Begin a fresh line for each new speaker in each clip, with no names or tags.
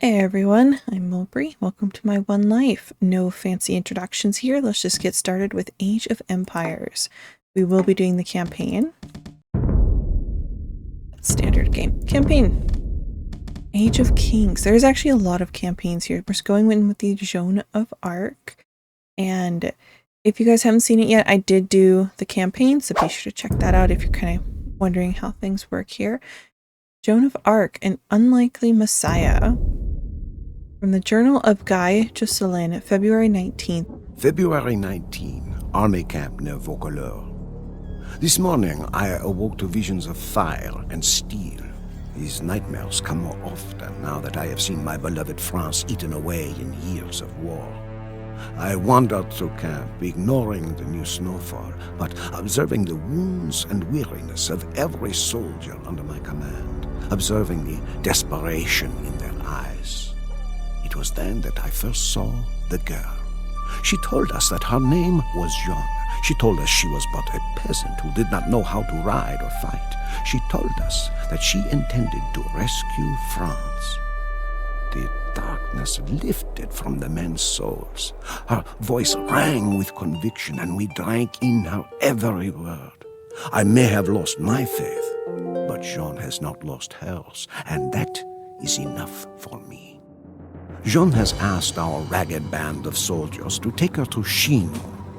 Hey everyone, I'm Mulbre. Welcome to my One Life. No fancy introductions here. Let's just get started with Age of Empires. We will be doing the campaign. Standard game. Campaign. Age of Kings. There's actually a lot of campaigns here. We're going in with the Joan of Arc. And if you guys haven't seen it yet, I did do the campaign, so be sure to check that out if you're kind of wondering how things work here. Joan of Arc, an unlikely messiah. From the Journal of Guy Jocelyn, February 19th.
February 19, Army Camp near Vaucouleurs. This morning, I awoke to visions of fire and steel. These nightmares come more often now that I have seen my beloved France eaten away in years of war. I wandered through camp, ignoring the new snowfall, but observing the wounds and weariness of every soldier under my command, observing the desperation in their eyes. It was then that I first saw the girl. She told us that her name was Joan. She told us she was but a peasant who did not know how to ride or fight. She told us that she intended to rescue France. The darkness lifted from the men's souls. Her voice rang with conviction, and we drank in her every word. I may have lost my faith, but Joan has not lost hers, and that is enough for me. Joan has asked our ragged band of soldiers to take her to Chinon,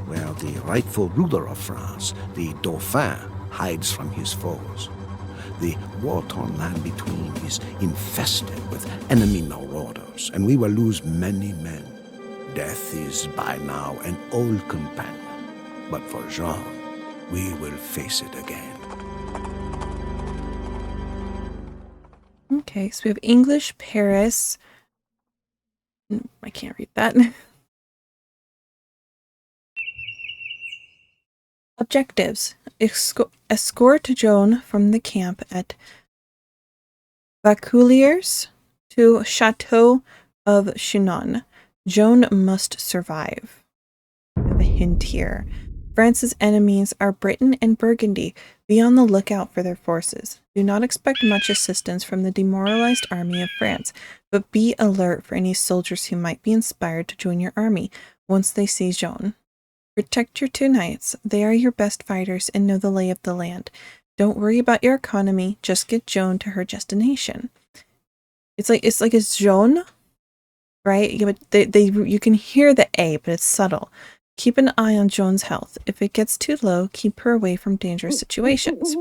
where the rightful ruler of France, the Dauphin, hides from his foes. The war-torn land between is infested with enemy marauders, and we will lose many men. Death is by now an old companion, but for Joan, we will face it again.
Okay, so we have English, Paris. I can't read that. Objectives. Escort Joan from the camp at Vaucouleurs to Chateau of Chinon. Joan must survive. I have a hint here. France's enemies are Britain and Burgundy. Be on the lookout for their forces. Do not expect much assistance from the demoralized army of France, but be alert for any soldiers who might be inspired to join your army once they see Joan. Protect your two knights. They are your best fighters and know the lay of the land. Don't worry about your economy. Just get Joan to her destination. It's like it's Joan, right? You can hear the A, but it's subtle. Keep an eye on Joan's health. If it gets too low, keep her away from dangerous situations.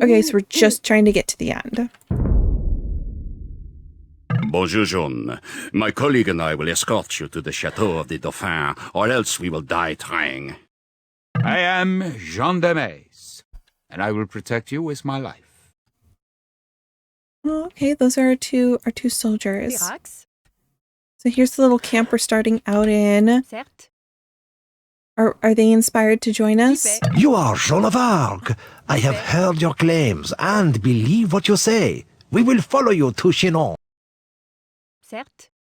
Okay, so we're just trying to get to the end.
Bonjour, Joan. My colleague and I will escort you to the Chateau of the Dauphin, or else we will die trying.
I am Jean de Maze, and I will protect you with my life.
Oh, okay, those are our two soldiers. So here's the little camp we're starting out in. Are they inspired to join us?
You are Joan of Arc. I have heard your claims and believe what you say. We will follow you to Chinon.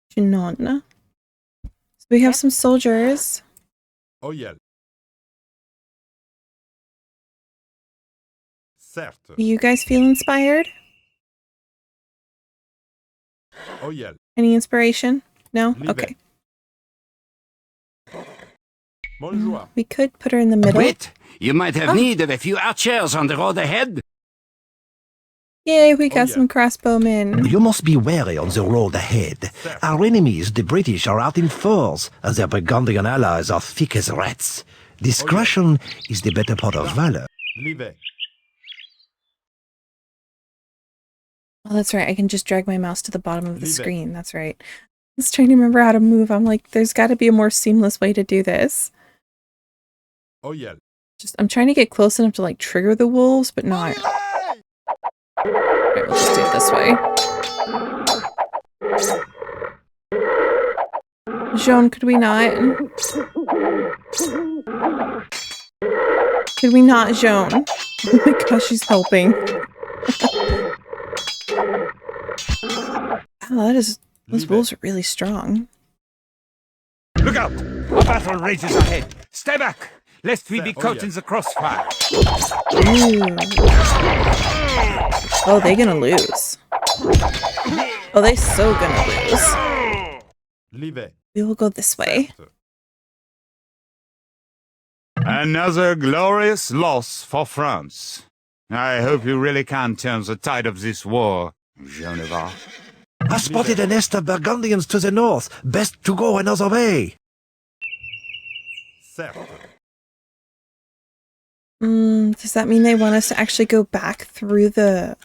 Chinon. So we have some soldiers.
Oh yeah. Certes.
Do you guys feel inspired?
Oh yeah.
Any inspiration? No? Okay.
Bonjour.
We could put her in the middle.
Wait! You might have need of a few archers on the road ahead.
Yay, we got some crossbowmen.
You must be wary on the road ahead. Our enemies, the British, are out in force, and their Burgundian allies are thick as rats. Discretion is the better part of valor.
Livet.
Oh, that's right. I can just drag my mouse to the bottom of the screen. That's right. I was trying to remember how to move. I'm like, there's got to be a more seamless way to do this.
Oh yeah.
I'm trying to get close enough to like trigger the wolves, but not. Alright, we'll just do it this way. Joan, could we not? Could we not, Joan? Oh my gosh, she's helping. Wow, those wolves are really strong.
Look out! A battle rages ahead. Stay back, lest we be caught in the crossfire.
Ooh. Oh, they're gonna lose. Oh, they so gonna lose.
Livet.
We will go this way.
Certes.
Another glorious loss for France. I hope you really can turn the tide of this war, Joan of Arc.
I spotted a nest of Burgundians to the north. Best to go another way.
Certes.
Does that mean they want us to actually go back through the...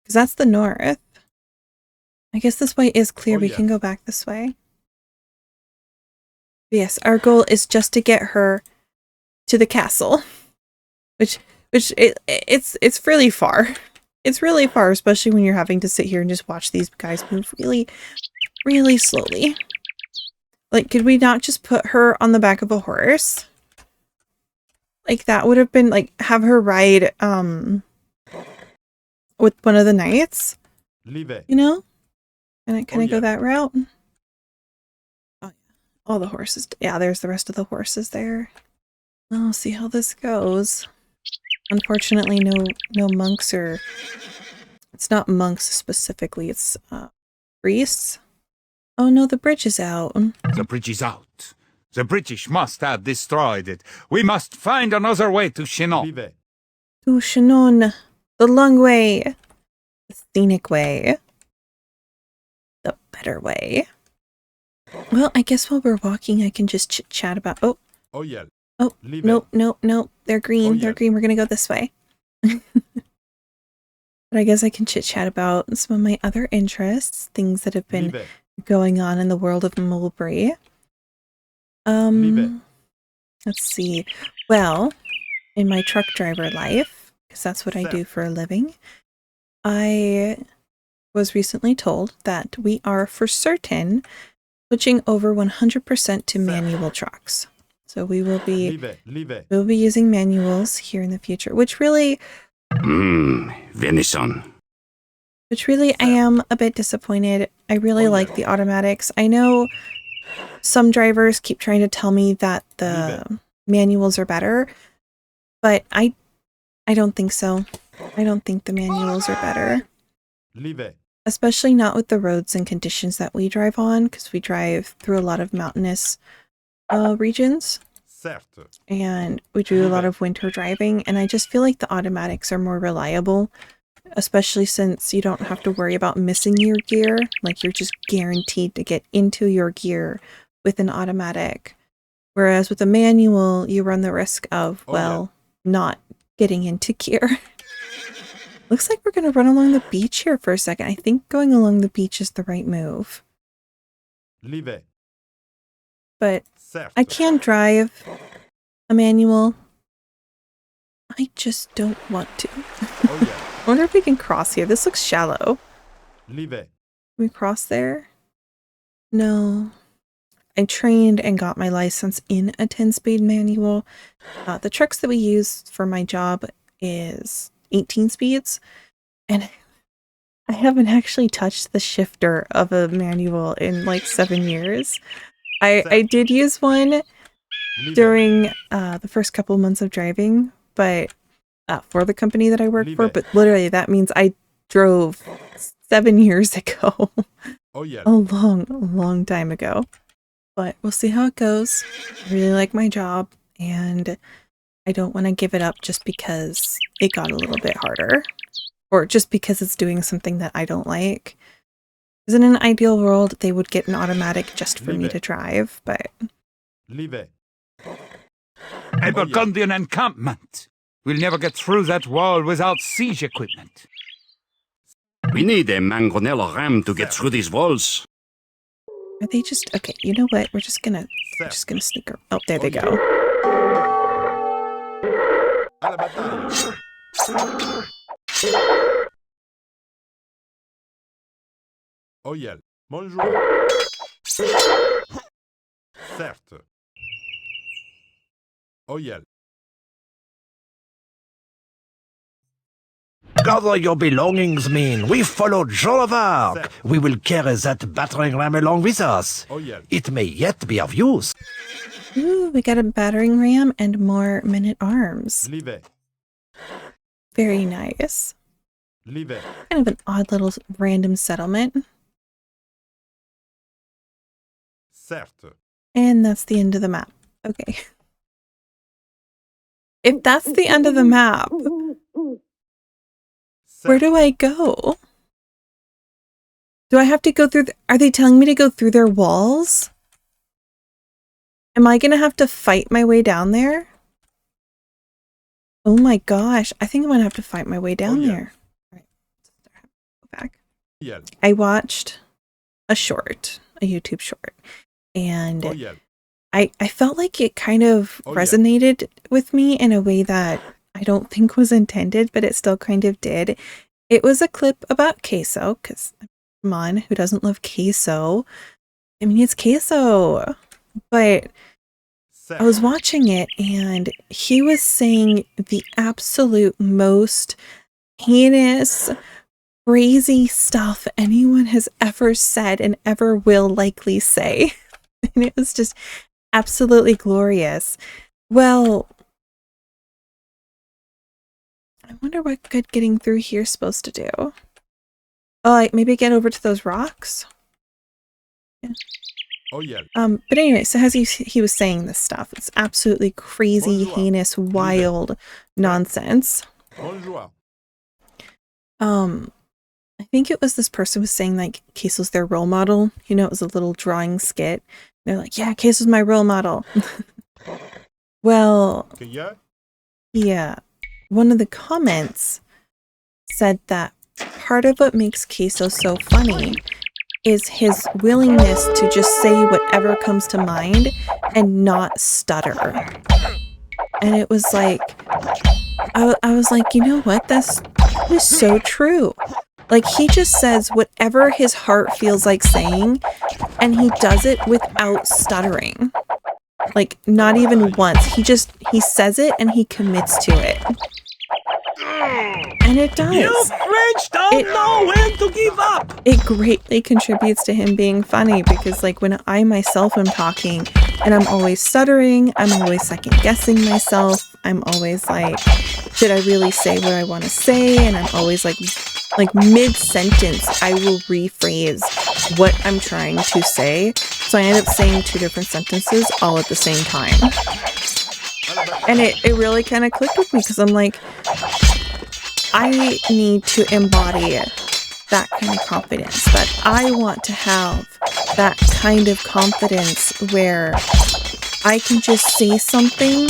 Because that's the north. I guess this way is clear.
Oh,
We
yeah.
can go back this way. Yes, our goal is just to get her to the castle. It's really far. It's really far, especially when you're having to sit here and just watch these guys move really, really slowly. Like, could we not just put her on the back of a horse? Like, that would have been, like, have her ride, with one of the knights,
Livet.
you know? Can I
Oh,
go
yeah.
that route? Oh, yeah. All the horses. Yeah, there's the rest of the horses there. I'll see how this goes. Unfortunately, no monks or... It's not monks specifically, it's, priests. Oh no, the bridge is out.
The bridge is out. The British must have destroyed it. We must find another way to Chinon.
Livet.
To Chinon. The long way. The scenic way. The better way. Well, I guess while we're walking, I can just chit-chat about... Oh,
Oyel.
oh,
Livet.
nope. They're green.
Oh,
They're
yeah.
green. We're gonna go this way. But I guess I can chit-chat about some of my other interests. Things that have been
Livet.
going on in the world of Mulbre.
Livet.
Let's see. Well, in my truck driver life, because that's what I do for a living, I was recently told that we are for certain switching over 100% to manual trucks. So we will be
Livet.
we'll be using manuals here in the future, which really
Venison.
I am a bit disappointed. I really like the automatics. I know some drivers keep trying to tell me that the manuals are better, but I don't think so. I don't think the manuals are better.
Livet.
Especially not with the roads and conditions that we drive on, because we drive through a lot of mountainous regions.
Certes.
And we do a lot of winter driving, and I just feel like the automatics are more reliable, especially since you don't have to worry about missing your gear. Like, you're just guaranteed to get into your gear with an automatic. Whereas with a manual, you run the risk of, not getting into gear. Looks like we're going to run along the beach here for a second. I think going along the beach is the right move.
Livet.
But
Certes.
I can drive a manual. I just don't want to.
Oyel.
I wonder if we can cross here. This looks shallow.
Livet.
Can we cross there? No. I trained and got my license in a 10-speed manual. The trucks that we use for my job is 18 speeds. And I haven't actually touched the shifter of a manual in like 7 years. I did use one
Livet.
during the first couple months of driving, but for the company that I work for, but literally that means I drove 7 years ago.
Oyel.
A long time ago. But we'll see how it goes. I really like my job, and I don't want to give it up just because it got a little bit harder, or just because it's doing something that I don't like. Because in an ideal world, they would get an automatic just for me to drive, but...
Livet.
A Burgundian encampment. We'll never get through that wall without siege equipment.
We need a mangonel ram to get through these walls.
Are they just... Okay, you know what? We're just gonna sneak her... Oh, there they go.
À la bataille. Oyel. Bonjour. Certes. Oyel.
Gather your belongings, men. We follow Joan of Arc. We will carry that battering ram along with us.
Oyel.
It may yet be of use.
Ooh, we got a battering ram and more men-at-arms.
Livet.
Very nice.
L'hiver.
Kind of an odd little random settlement.
Certes.
And that's the end of the map. Okay. If that's the end of the map, where do I go? Do I have to go through? Are they telling me to go through their walls? Am I going to have to fight my way down there? Oh my gosh. I think I'm going to have to fight my way down there. All right. Go back.
Yeah.
I watched a YouTube short, and I felt like it kind of resonated with me in a way that I don't think was intended, but it still kind of did. It was a clip about queso, because come on, who doesn't love queso? I mean, it's queso. But I was watching it, and he was saying the absolute most heinous, crazy stuff anyone has ever said and ever will likely say. And it was just absolutely glorious. Well, I wonder what good getting through here is supposed to do. Oh, like maybe get over to those rocks? Yeah.
Oh yeah.
But anyway, so as he was saying this stuff, it's absolutely crazy, heinous, wild nonsense.
Bonjour.
I think it was this person was saying like Queso's their role model. You know, it was a little drawing skit. They're like, yeah, Queso's my role model. Well, yeah, one of the comments said that part of what makes Queso so funny is his willingness to just say whatever comes to mind and not stutter. And it was like, I was like, you know what? That is so true. Like, he just says whatever his heart feels like saying, and he does it without stuttering. Like, not even once. He says it and he commits to it. And it does.
You French don't know when to give up!
It greatly contributes to him being funny, because like when I myself am talking and I'm always stuttering, I'm always second guessing myself, I'm always like, should I really say what I want to say? And I'm always like mid-sentence, I will rephrase what I'm trying to say. So I end up saying two different sentences all at the same time. And it really kind of clicked with me, because I'm like, I need to embody that kind of confidence, but I want to have that kind of confidence where I can just say something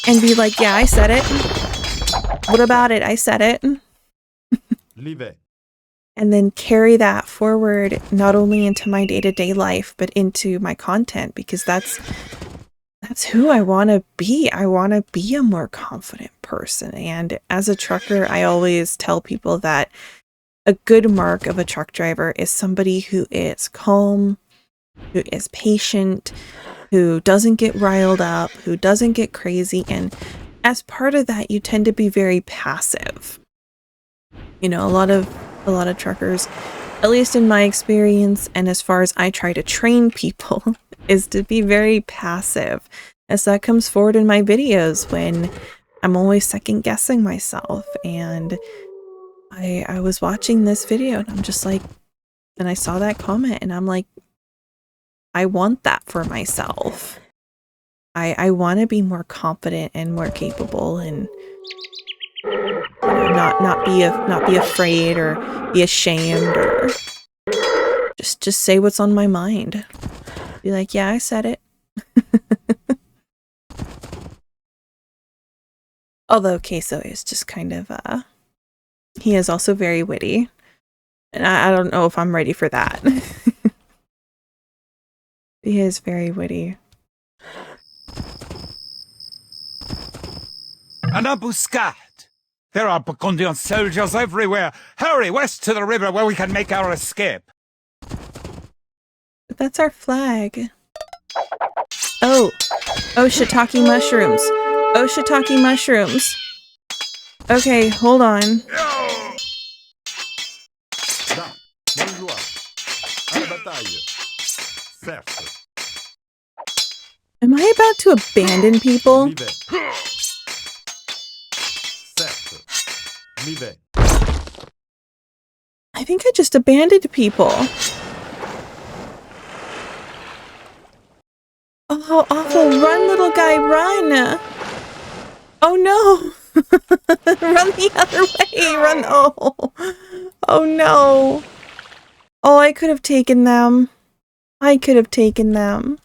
and be like, yeah, I said it. What about it? I said it. And then carry that forward, not only into my day-to-day life, but into my content, because that's who I want to be. I want to be a more confident person. And as a trucker, I always tell people that a good mark of a truck driver is somebody who is calm, who is patient, who doesn't get riled up, who doesn't get crazy. And as part of that, you tend to be very passive. You know, a lot of truckers, at least in my experience, and as far as I try to train people, is to be very passive. As that comes forward in my videos when I'm always second guessing myself. And I was watching this video and I'm just like, and I saw that comment and I'm like, I want that for myself. I want to be more confident and more capable, and not be afraid or be ashamed, or just say what's on my mind. Be like, yeah, I said it. Although Queso is just kind of he is also very witty, and I don't know if I'm ready for that. He is very witty.
An ambuscade! There are Burgundian soldiers everywhere! Hurry west to the river where we can make our escape!
But that's our flag. Oh, shiitake mushrooms. Oh, shiitake mushrooms. Okay, hold on.
Bonjour. À la bataille. Certes.
Am I about to abandon people?
Certes. L'hiver.
I think I just abandoned people. Oh, how awful. Run, little guy, run. Oh, no. Run the other way. Run. Oh. Oh, no. Oh, I could have taken them. I could have taken them.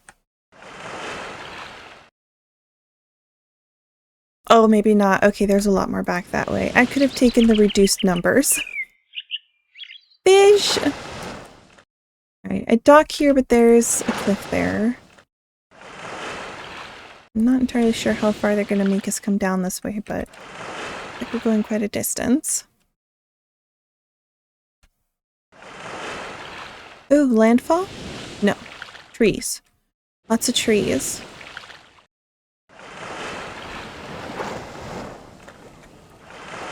Oh, maybe not. Okay, there's a lot more back that way. I could have taken the reduced numbers. Fish! Alright, I dock here, but there's a cliff there. I'm not entirely sure how far they're going to make us come down this way, but I think we're going quite a distance. Ooh, landfall? No. Trees. Lots of trees.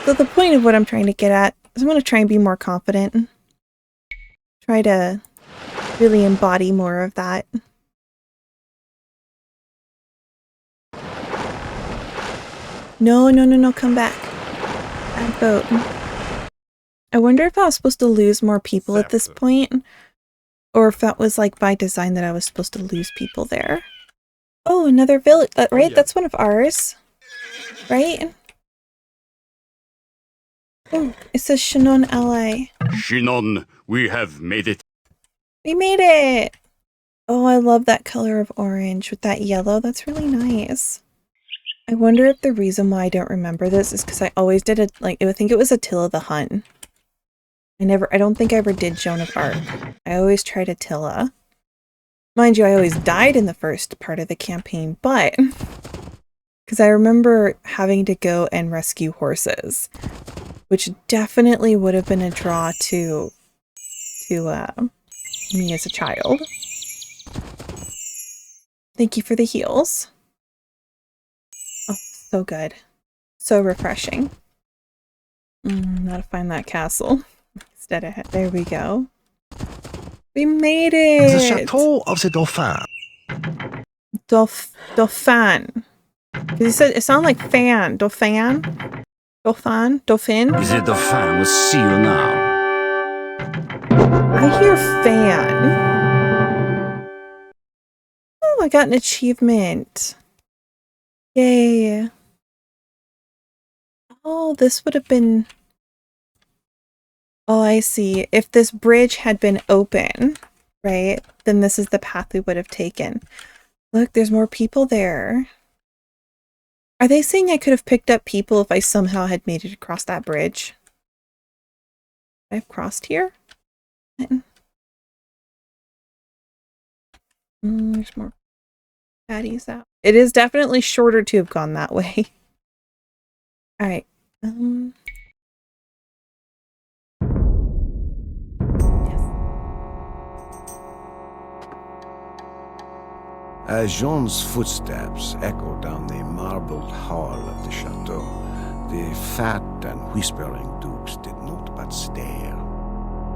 So the point of what I'm trying to get at is I'm going to try and be more confident. Try to really embody more of that. No, no, no, no, come back. Bad boat. I wonder if I was supposed to lose more people at this point, or if that was like by design that I was supposed to lose people there. Oh, another village, right?
Yeah.
That's one of ours, right? Oh, it says Chinon ally.
Chinon, we have made it.
We made it! Oh, I love that color of orange with that yellow. That's really nice. I wonder if the reason why I don't remember this is because I always did it, like, I think it was Attila the Hun. I don't think I ever did Joan of Arc. I always tried Attila. Mind you, I always died in the first part of the campaign, but because I remember having to go and rescue horses, which definitely would have been a draw to me as a child. Thank you for the heals. Oh, so good. So refreshing. Now to find that castle. Instead of there we go. We made it!
The Chateau of the Dauphin.
Dauphin. Because he said it sounded like fan. Dauphin? Dauphin? Dauphin?
Is it the fan will see you now?
I hear fan. Oh, I got an achievement. Yay. Oh, this would have been... Oh, I see. If this bridge had been open, right, then this is the path we would have taken. Look, there's more people there. Are they saying I could have picked up people if I somehow had made it across that bridge? I've crossed here? There's more patties out. It is definitely shorter to have gone that way. Alright.
As Joan's footsteps echoed down the marbled hall of the chateau, the fat and whispering dukes did naught but stare.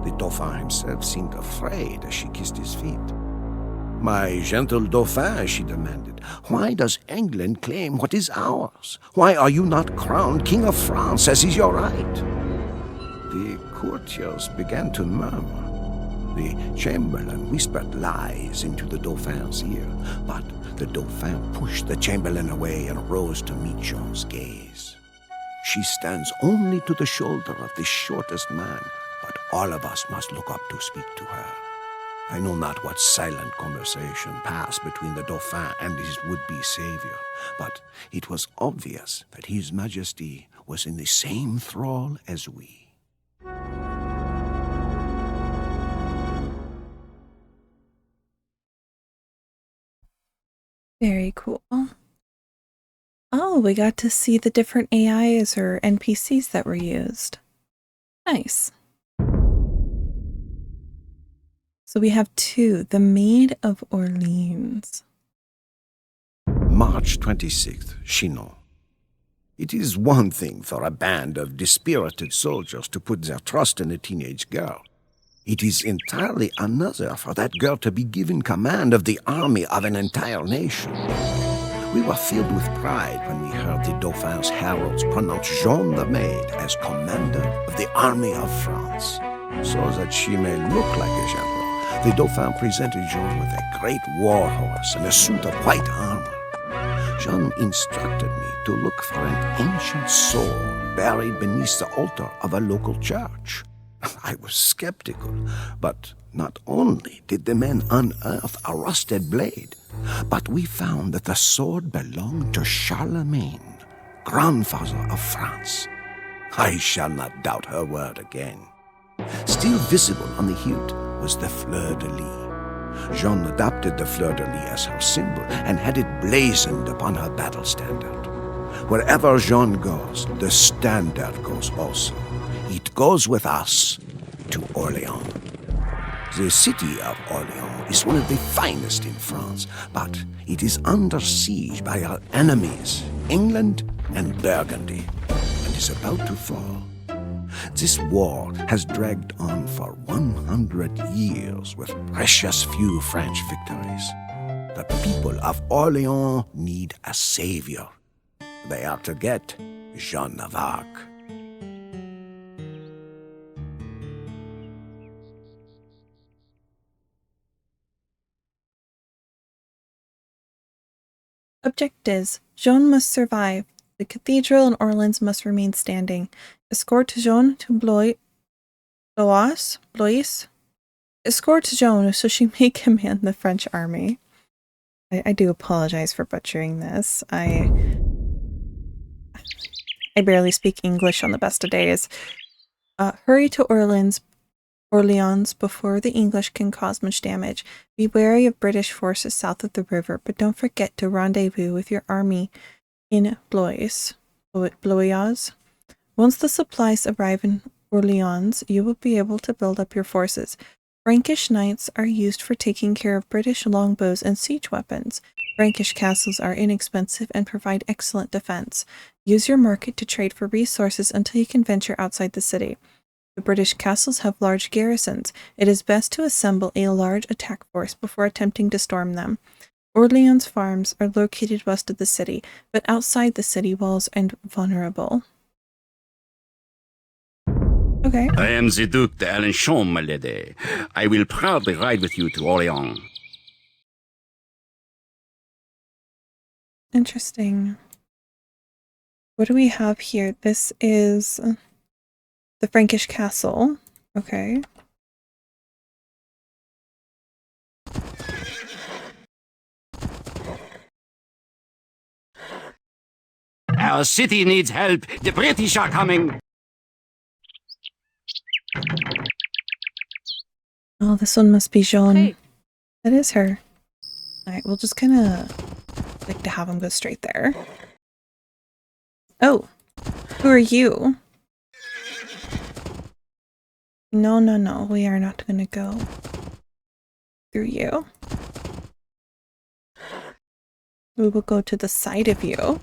The Dauphin himself seemed afraid as she kissed his feet. "My gentle Dauphin," she demanded, "why does England claim what is ours? Why are you not crowned King of France, as is your right?" The courtiers began to murmur. The chamberlain whispered lies into the Dauphin's ear, but the Dauphin pushed the chamberlain away and rose to meet Joan's gaze. "She stands only to the shoulder of the shortest man, but all of us must look up to speak to her." I know not what silent conversation passed between the Dauphin and his would-be savior, but it was obvious that His Majesty was in the same thrall as we.
Very cool. Oh, we got to see the different AIs or NPCs that were used. Nice. So we have two. The Maid of Orleans.
March 26th, Chinon. It is one thing for a band of dispirited soldiers to put their trust in a teenage girl. It is entirely another for that girl to be given command of the army of an entire nation. We were filled with pride when we heard the Dauphin's heralds pronounce Joan the Maid as commander of the army of France. So that she may look like a general, the Dauphin presented Joan with a great war horse and a suit of white armor. Joan instructed me to look for an ancient sword buried beneath the altar of a local church. I was skeptical, but not only did the men unearth a rusted blade, but we found that the sword belonged to Charlemagne, grandfather of France. I shall not doubt her word again. Still visible on the hilt was the fleur-de-lis. Joan adopted the fleur-de-lis as her symbol and had it blazoned upon her battle standard. Wherever Joan goes, the standard goes also. It goes with us to Orleans. The city of Orleans is one of the finest in France, but it is under siege by our enemies, England and Burgundy, and is about to fall. This war has dragged on for 100 years with precious few French victories. The people of Orleans need a savior. They are to get Joan of Arc.
Objectives. Joan must survive. The cathedral in Orleans must remain standing. Escort Joan to Blois. Escort Joan so she may command the French army. I do apologize for butchering this. I barely speak English on the best of days. Hurry to Orleans before the English can cause much damage. Be wary of British forces south of the river, but don't forget to rendezvous with your army in Blois. Once the supplies arrive in Orleans, you will be able to build up your forces. Frankish knights are used for taking care of British longbows and siege weapons. Frankish castles are inexpensive and provide excellent defense. Use your market to trade for resources until you can venture outside the city. The British castles have large garrisons. It is best to assemble a large attack force before attempting to storm them. Orleans farms are located west of the city, but outside the city walls and vulnerable. Okay.
I am the Duc d'Alençon, my lady. I will proudly ride with you to Orleans.
Interesting. What do we have here? This is the Frankish castle. Okay.
Our city needs help. The British are coming.
Oh, this one must be Joan.
Hey.
That is her. Alright, we'll just kind of like to have him go straight there. Oh, who are you? No, we are not going to go through you. We will go to the side of you.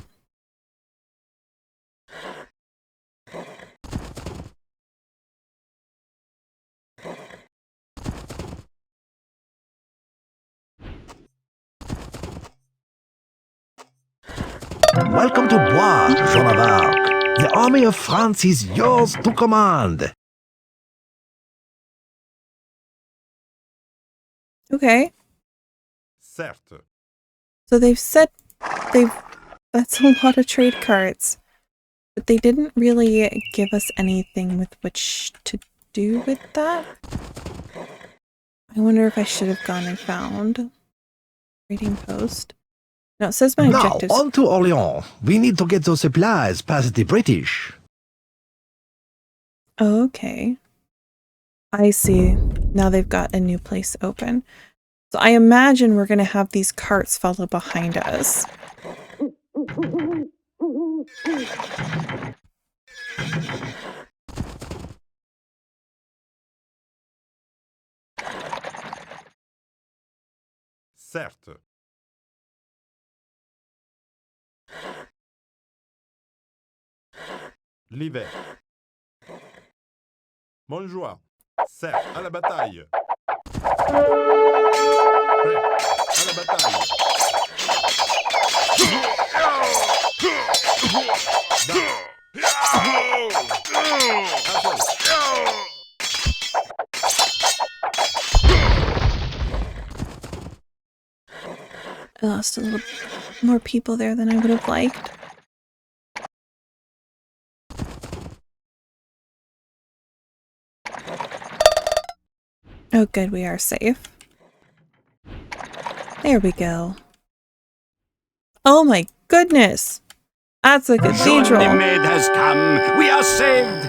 Welcome to Blois, Joan of Arc. The army of France is yours to command.
Okay.
Certes.
So that's a lot of trade cards. But they didn't really give us anything with which to do with that. I wonder if I should have gone and found trading post. No, it says my
Now,
objectives.
on to Orleans. We need to get those supplies past the British.
Okay. I see. Now they've got a new place open. So I imagine we're going to have these carts follow behind us.
Certes. L'hiver. Bonjour. Certes, à la bataille. Prêt, à la bataille.
I lost a little more people there than I would have liked. Oh good, we are safe. There we go. Oh my goodness! That's a
Joan
cathedral!
the Maid has come! We are saved!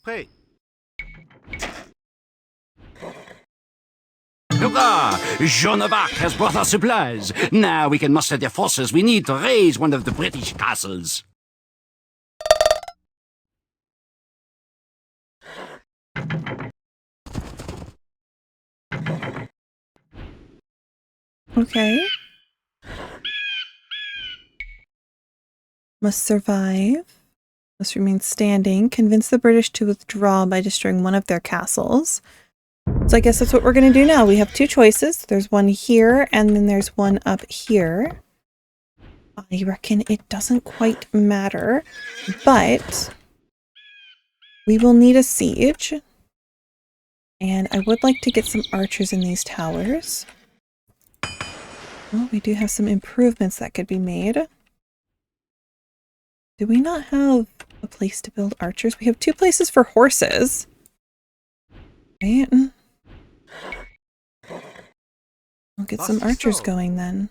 Prêt.
Hurrah! Joan of Arc has brought us supplies. Now we can muster the forces we need to raise one of the British castles.
Okay. Must survive. Must remain standing. Convince the British to withdraw by destroying one of their castles. So I guess that's what we're going to do now. We have two choices. There's one here, and then there's one up here. I reckon it doesn't quite matter, but we will need a siege. And I would like to get some archers in these towers. Oh, we do have some improvements that could be made. Do we not have a place to build archers? We have two places for horses. Right? I'll get some archers going then.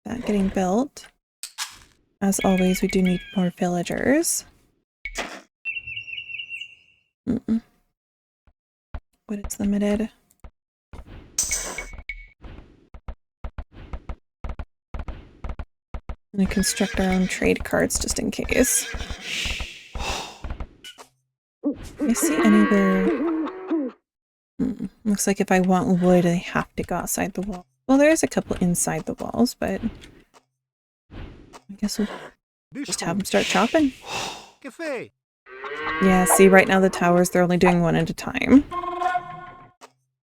That getting built. As always, we do need more villagers. What is limited? I'm gonna construct our own trade cards just in case. I see anywhere. Looks like if I want wood, I have to go outside the wall. Well, there is a couple inside the walls, but I guess we'll just have them start chopping. Yeah, see, right now the towers, they're only doing one at a time.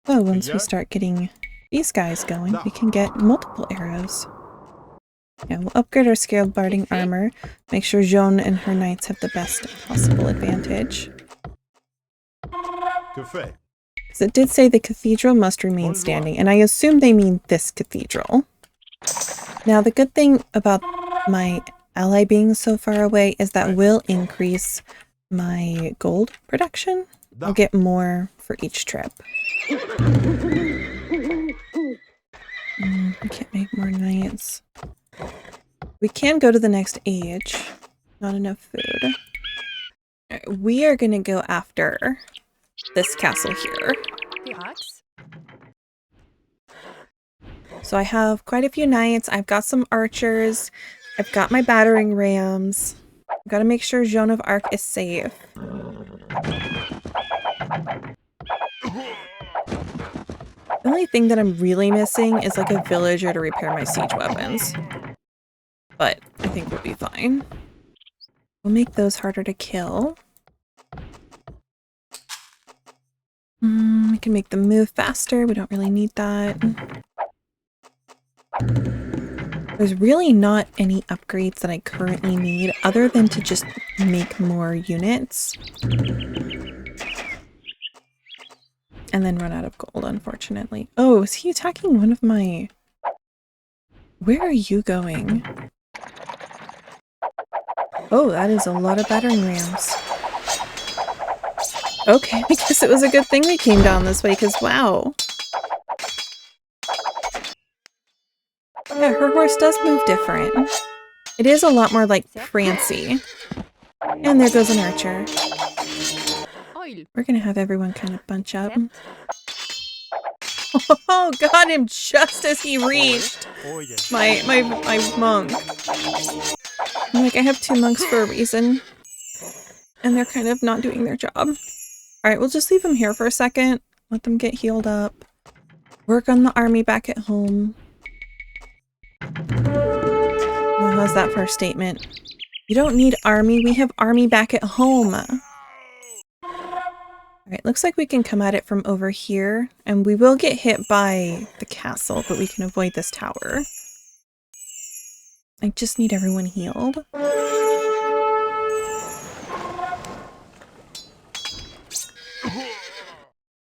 Oh, once we start getting these guys going, we can get multiple arrows. Yeah, we'll upgrade our scaled barding armor. Make sure Joan and her knights have the best possible advantage. Because it did say the cathedral must remain standing, and I assume they mean this cathedral. Now, the good thing about my ally being so far away is that will increase my gold production. I'll get more for each trip. I can't make more knights. We can go to the next age. Not enough food. Right, we are going to go after this castle here. So I have quite a few knights. I've got some archers. I've got my battering rams. I've got to make sure Joan of Arc is safe. The only thing that I'm really missing is like a villager to repair my siege weapons. But I think we'll be fine. We'll make those harder to kill. We can make them move faster. We don't really need that. There's really not any upgrades that I currently need other than to just make more units. And then run out of gold, unfortunately. Oh, is he attacking one of my... Where are you going? Oh, that is a lot of battering rams. Okay, I guess it was a good thing we came down this way, because wow. Yeah, her horse does move different. It is a lot more like Prancy. And there goes an archer. We're gonna have everyone kind of bunch up. Oh, got him just as he reached my monk. I'm like, I have two monks for a reason. And they're kind of not doing their job. Alright, we'll just leave them here for a second. Let them get healed up. Work on the army back at home. Well, how's that for a statement? You don't need army, we have army back at home. Alright, looks like we can come at it from over here, and we will get hit by the castle, but we can avoid this tower. I just need everyone healed.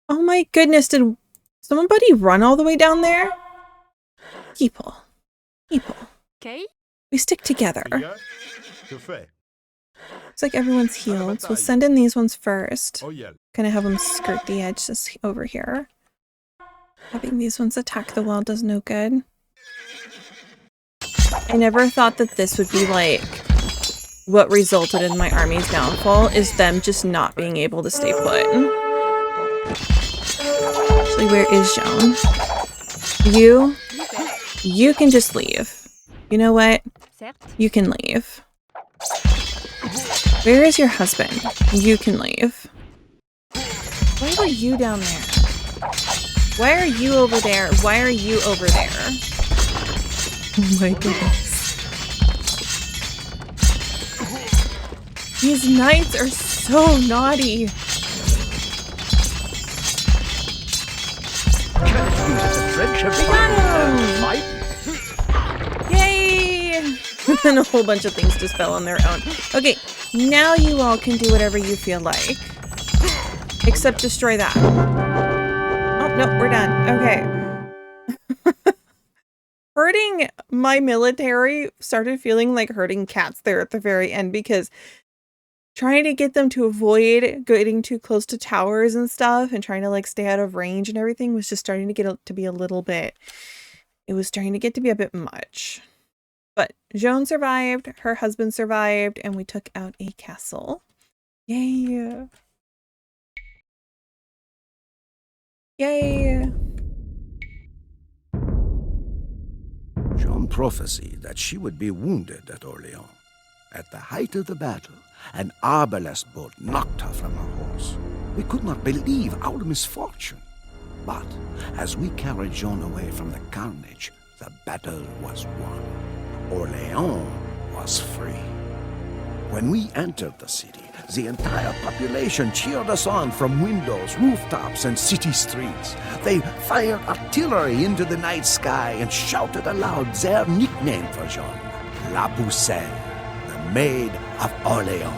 Oh my goodness, did somebody run all the way down there? People. People.
Okay.
We stick together.
Fille, que fais?
Looks like everyone's healed, so we'll send in these ones first.
Oyel.
Kind of have them skirt the edge just over here. Having these ones attack the wall does no good. I never thought that this would be like what resulted in my army's downfall, is them just not being able to stay put. Actually, where is Joan? You can just leave. You know what? You can leave. Where is your husband? You can leave. Why are you down there? Why are you over there? Why are you over there? Oh my goodness. These knights are so naughty. Yay! And a whole bunch of things just fell on their own. Okay, now you all can do whatever you feel like. Except destroy that. Oh, no, we're done. Okay. Hurting my military started feeling like hurting cats there at the very end, because trying to get them to avoid getting too close to towers and stuff and trying to like stay out of range and everything was just starting to get to be a little bit, it was starting to get to be a bit much. But Joan survived, her husband survived, and we took out a castle. Yay! Yay!
Joan prophesied that she would be wounded at Orleans. At the height of the battle, an arbalest bolt knocked her from her horse. We could not believe our misfortune. But as we carried Joan away from the carnage, the battle was won. Orleans was free. When we entered the city, the entire population cheered us on from windows, rooftops, and city streets. They fired artillery into the night sky and shouted aloud their nickname for Joan, La Pucelle, the Maid of Orleans.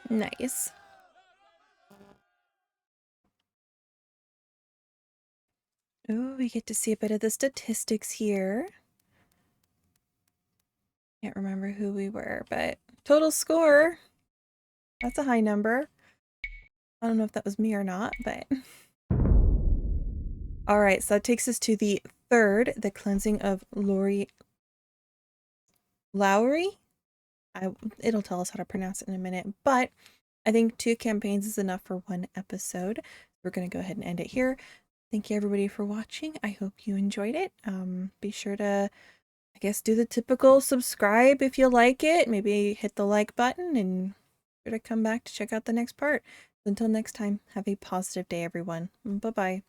Nice. Oh, we get to see a bit of the statistics here. Can't remember who we were, but total score. That's a high number. I don't know if that was me or not, but... Alright, so that takes us to the third, the cleansing of Lowry. It'll tell us how to pronounce it in a minute, but I think 2 campaigns is enough for 1 episode. We're going to go ahead and end it here. Thank you everybody for watching. I hope you enjoyed it. Be sure to, I guess, do the typical subscribe if you like it. Maybe hit the like button and be sure to come back to check out the next part. Until next time, have a positive day, everyone. Bye-bye.